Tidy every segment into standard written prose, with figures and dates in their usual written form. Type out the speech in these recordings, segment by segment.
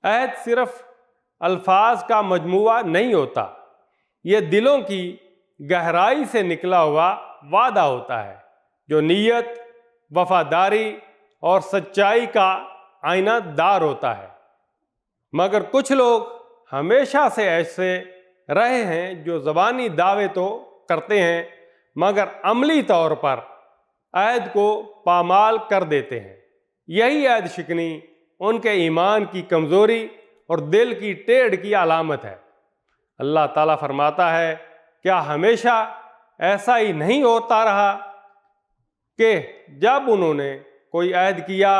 عہد صرف الفاظ کا مجموعہ نہیں ہوتا، یہ دلوں کی گہرائی سے نکلا ہوا وعدہ ہوتا ہے جو نیت، وفاداری اور سچائی کا آئینہ دار ہوتا ہے۔ مگر کچھ لوگ ہمیشہ سے ایسے رہے ہیں جو زبانی دعوے تو کرتے ہیں مگر عملی طور پر عہد کو پامال کر دیتے ہیں۔ یہی عہد شکنی ان کے ایمان کی کمزوری اور دل کی ٹیڑھ کی علامت ہے۔ اللہ تعالیٰ فرماتا ہے، کیا ہمیشہ ایسا ہی نہیں ہوتا رہا کہ جب انہوں نے کوئی عہد کیا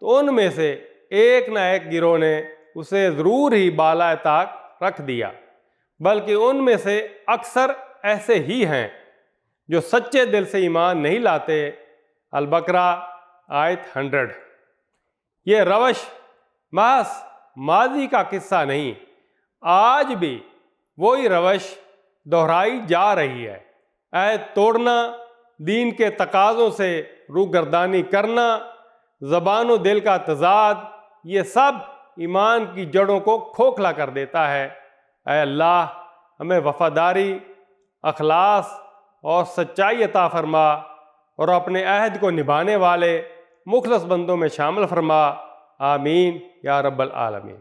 تو ان میں سے ایک نہ ایک گروہ نے اسے ضرور ہی بالائے طاق رکھ دیا، بلکہ ان میں سے اکثر ایسے ہی ہیں جو سچے دل سے ایمان نہیں لاتے۔ البقرہ آیت 100۔ یہ روش محض ماضی کا قصہ نہیں، آج بھی وہی روش دہرائی جا رہی ہے۔ عہد توڑنا، دین کے تقاضوں سے روگردانی کرنا، زبان و دل کا تضاد، یہ سب ایمان کی جڑوں کو کھوکھلا کر دیتا ہے۔ اے اللہ، ہمیں وفاداری، اخلاص اور سچائی عطا فرما اور اپنے عہد کو نبھانے والے مخلص بندوں میں شامل فرما۔ آمین یا رب العالمین۔